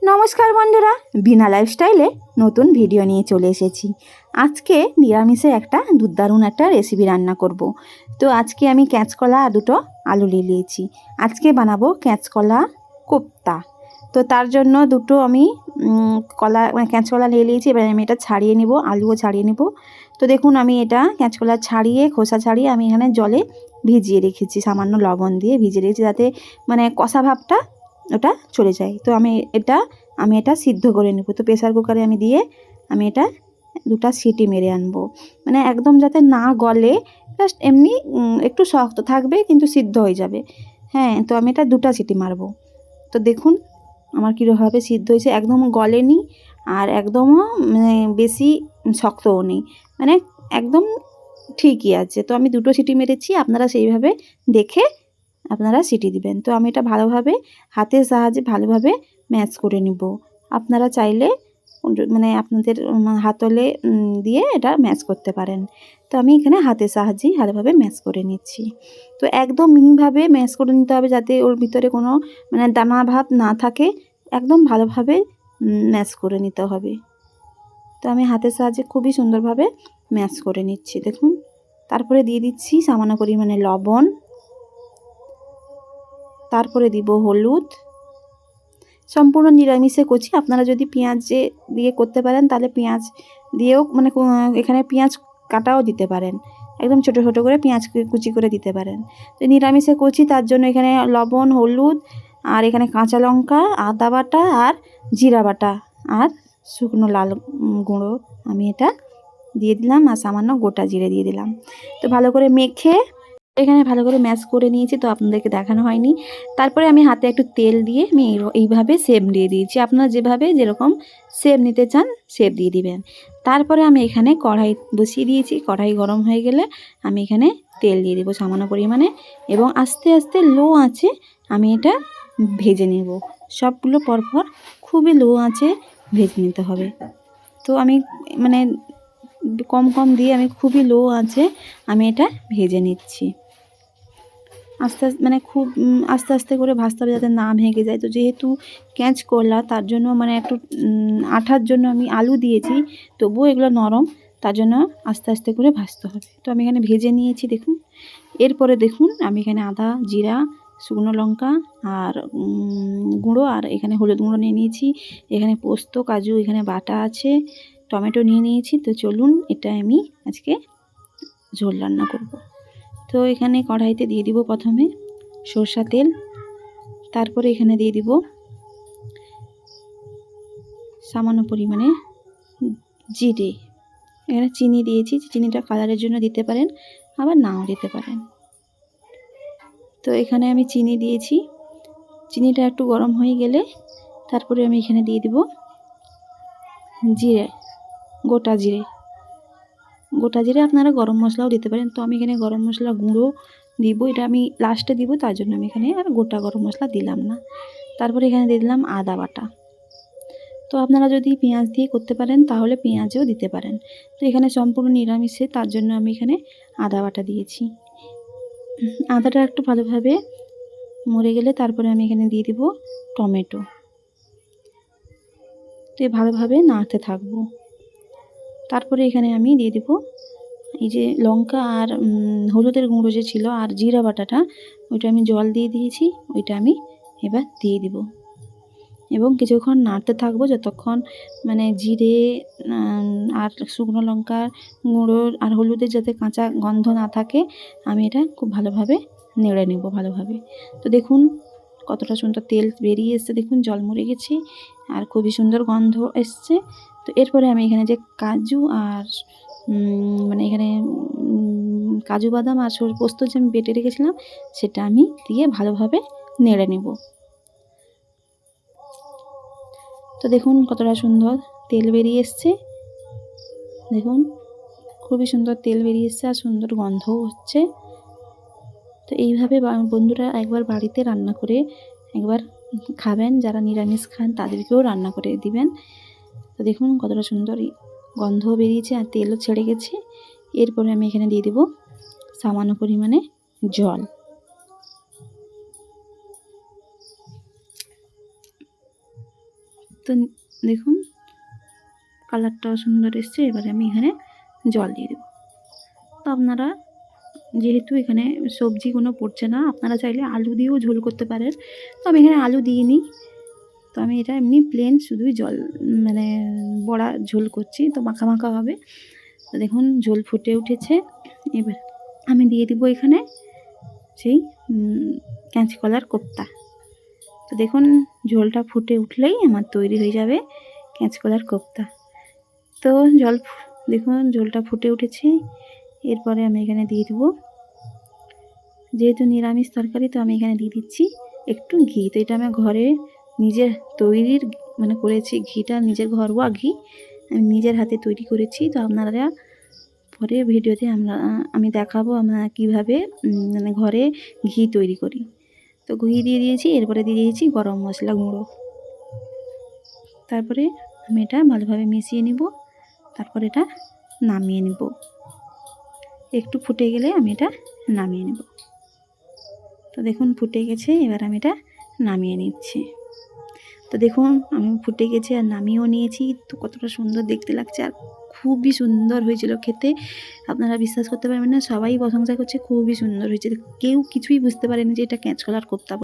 নমস্কার বন্ধুরা, বিনা লাইফস্টাইলে নতুন ভিডিও নিয়ে চলে এসেছি। আজকে নিরামিষে একটা দুর্দারুণ একটা রেসিপি রান্না করব। তো আজকে আমি কাঁচকলা আর দুটো আলু নিয়ে নিয়েছি। আজকে বানাবো কাঁচকলা কোপ্তা। তো তার জন্য দুটো আমি কাঁচকলা নিয়ে নিয়েছি। এবার আমি এটা ছাড়িয়ে নেব, আলুও ছাড়িয়ে নেব। তো দেখুন আমি এটা কাঁচকলা ছাড়িয়ে খোসা ছাড়িয়ে আমি এখানে জলে ভিজিয়ে রেখেছি, সামান্য লবণ দিয়ে ভিজিয়ে রেখেছি, যাতে কষা ভাবটা ওটা চলে যায়। তো আমি এটা সিদ্ধ করে নেব। তো প্রেসার কুকারে আমি দিয়ে আমি এটা দুটো সিটি মেরে আনবো, একদম যাতে না গলে, জাস্ট এমনি একটু শক্ত থাকবে কিন্তু সিদ্ধ হয়ে যাবে। হ্যাঁ, তো আমি এটা দুটো সিটি মারবো। তো দেখুন আমার কীভাবে সিদ্ধ হয়েছে, একদম গলেনি আর একদমও বেশি শক্তও নেই, একদম ঠিকই আছে। তো আমি দুটো সিটি মেরেছি, আপনারা সেইভাবে দেখে আপনারা সিটি দিবেন। তো আমি এটা ভালোভাবে হাতের সাহায্যে ভালোভাবে ম্যাশ করে নিব। আপনারা চাইলে আপনাদের হাতলে দিয়ে এটা ম্যাশ করতে পারেন। তো আমি এখানে হাতের সাহায্যেই ভালোভাবে ম্যাশ করে নিচ্ছি। তো একদম মিহিভাবে ম্যাশ করে নিতে হবে, যাতে ওর ভিতরে কোনো দানা ভাব না থাকে। একদম ভালোভাবে ম্যাশ করে নিতে হবে। তো আমি হাতের সাহায্যে খুবই সুন্দরভাবে ম্যাশ করে নিচ্ছি। দেখুন, তারপরে দিয়ে দিচ্ছি সামান্য পরিমাণে লবণ, তারপরে দিব হলুদ। সম্পূর্ণ নিরামিষে করছি, আপনারা যদি পেঁয়াজ দিয়ে করতে পারেন তাহলে পেঁয়াজ দিয়েও এখানে পেঁয়াজ কাটাও দিতে পারেন, একদম ছোট ছোট করে পেঁয়াজ কুচি করে দিতে পারেন। তো নিরামিষে করছি তার জন্য এখানে লবণ, হলুদ, আর এখানে কাঁচা লঙ্কা, আদা বাটা আর জিরা বাটা আর শুকনো লাল গুঁড়ো আমি এটা দিয়ে দিলাম, আর সামান্য গোটা জিরে দিয়ে দিলাম। তো ভালো করে মেখে এখানে ভালো করে ম্যাশ করে নিয়েছি, তো আপনাদেরকে দেখানো হয়নি। তারপরে আমি হাতে একটু তেল দিয়ে আমি এইভাবে শেপ দিয়ে দিয়েছি। আপনারা যেরকম শেপ নিতে চান শেপ দিয়ে দিবেন। তারপরে আমি এখানে কড়াই বসিয়ে দিয়েছি। কড়াই গরম হয়ে গেলে আমি এখানে তেল দিয়ে দেবো সামান্য পরিমাণে, এবং আস্তে আস্তে লো আঁচে আমি এটা ভেজে নেব। সবগুলো পরপর খুবই লো আঁচে ভেজে নিতে হবে। তো আমি কম কম দিয়ে আমি খুবই লো আঁচে আমি এটা ভেজে নিচ্ছি। আস্তে আস্তে খুব আস্তে আস্তে করে ভাজতে হবে, যাতে না ভেঙে যায়। তো যেহেতু কাঁচকলা, তার জন্য একটু আঠার জন্য আমি আলু দিয়েছি, তবুও এগুলো নরম, তার জন্য আস্তে আস্তে করে ভাজতে হবে। তো আমি এখানে ভেজে নিয়েছি দেখুন। এরপরে দেখুন আমি এখানে আদা, জিরা, শুকনো লঙ্কা আর গুঁড়ো, আর এখানে হলুদ গুঁড়ো নিয়ে নিয়েছি। এখানে পোস্ত, কাজু এখানে বাটা আছে, টমেটো নিয়ে নিয়েছি। তো চলুন এটা আমি আজকে ঝোল রান্না করব। তো এখানে কড়াইতে দিয়ে দিব প্রথমে সরষা তেল, তারপরে এখানে দিয়ে দিব সামান্য পরিমাণে জিরে। এখানে চিনি দিয়েছি, চিনিটা কালারের জন্য দিতে পারেন, আবার নাও দিতে পারেন। তো এখানে আমি চিনি দিয়েছি। চিনিটা একটু গরম হয়ে গেলে তারপরে আমি এখানে দিয়ে দিব জিরে, গোটা জিরে। গোটা জিরে আপনারা গরম মশলাও দিতে পারেন। তো আমি এখানে গরম মশলা গুঁড়ো দিব, এটা আমি লাস্টে দিব, তার জন্য আমি এখানে আর গোটা গরম মশলা দিলাম না। তারপরে এখানে দিয়ে দিলাম আদা বাটা। তো আপনারা যদি পেঁয়াজ দিয়ে করতে পারেন তাহলে পেঁয়াজও দিতে পারেন। তো এখানে সম্পূর্ণ নিরামিষে, তার জন্য আমি এখানে আদা বাটা দিয়েছি। আদাটা একটু ভালোভাবে মরে গেলে তারপরে আমি এখানে দিয়ে দিব টমেটো। তো ভালোভাবে নাড়তে থাকবো। তারপরে এখানে আমি দিয়ে দিব এই যে লঙ্কা আর হলুদের গুঁড়ো যে ছিল আর জিরা বাটাটা, ওইটা আমি জল দিয়ে দিয়েছি, ওইটা আমি এবার দিয়ে দিব এবং কিছুক্ষণ নাড়তে থাকবো, যতক্ষণ জিরে আর শুকনো লঙ্কার গুঁড়ো আর হলুদের যাতে কাঁচা গন্ধ না থাকে। আমি এটা খুব ভালোভাবে নেড়ে নেব ভালোভাবে। তো দেখুন কতটা সুন্দর তেল বেরিয়ে এসছে, দেখুন জল মরে গেছে আর খুবই সুন্দর গন্ধ এসছে। তো এরপরে আমি এখানে যে কাজু আর এখানে কাজু বাদাম আর পোস্ত যে আমি বেটে রেখেছিলাম, সেটা আমি দিয়ে ভালোভাবে নেড়ে নেব। তো দেখুন কতটা সুন্দর তেল বেরিয়ে এসছে, দেখুন খুবই সুন্দর তেল বেরিয়ে এসছে আর সুন্দর গন্ধও হচ্ছে। তো এইভাবে বন্ধুরা একবার বাড়িতে রান্না করে একবার খাবেন, যারা নিরামিষ খান তাদেরকেও রান্না করে দিবেন। তো দেখুন কতটা সুন্দর গন্ধ বেরিয়েছে আর তেলও ছেড়ে গেছে। এরপরে আমি এখানে দিয়ে দেব সামান্য পরিমাণে জল। তো দেখুন কালারটাও সুন্দর এসছে। এবারে আমি এখানে জল দিয়ে দেবো। তো আপনারা যেহেতু এখানে সবজি কোনো পড়ছে না, আপনারা চাইলে আলু দিয়েও ঝোল করতে পারেন। তো আমি এখানে আলু দিইনি, তো আমি এটা এমনি প্লেন শুধুই জল মানে বড়া ঝোল করছি, তো মাখা মাখা হবে। তো দেখুন ঝোল ফুটে উঠেছে। এবার আমি দিয়ে দিব এখানে সেই কাঁচকলার কোপ্তা। তো দেখুন ঝোলটা ফুটে উঠলেই আমার তৈরি হয়ে যাবে কাঁচকলার কোপ্তা। তো দেখুন ঝোলটা ফুটে উঠেছে। এরপরে আমি এখানে দিয়ে দেবো, যেহেতু নিরামিষ তরকারি তো আমি এখানে দিয়ে দিচ্ছি একটু ঘি। তো এটা আমার ঘরে নিজের তৈরির মানে করেছি, ঘিটা নিজের ঘরোয়া ঘি আমি নিজের হাতে তৈরি করেছি। তো আপনারা পরে ভিডিওতে আমি দেখাবো আমরা কীভাবে মানে ঘরে ঘি তৈরি করি। তো ঘি দিয়ে দিয়েছি, এরপরে দিয়ে দিয়েছি গরম মশলা গুঁড়ো। তারপরে আমি এটা ভালোভাবে মিশিয়ে নিব, তারপর এটা নামিয়ে নিব। একটু ফুটে গেলে আমি এটা নামিয়ে নেব। তো দেখুন ফুটে গেছে, এবার আমি এটা নামিয়ে নিচ্ছি। তো দেখুন আমি ফুটে গেছে আর নামিয়েও নিয়েছি। তো কতটা সুন্দর দেখতে লাগছে আর খুবই সুন্দর হয়েছিল খেতে। আপনারা বিশ্বাস করতে পারবেন না, সবাই প্রশংসা করছে খুবই সুন্দর হয়েছে। কেউ কিছুই বুঝতে পারেনি যে এটা কাঁচকলার কোপ্তা।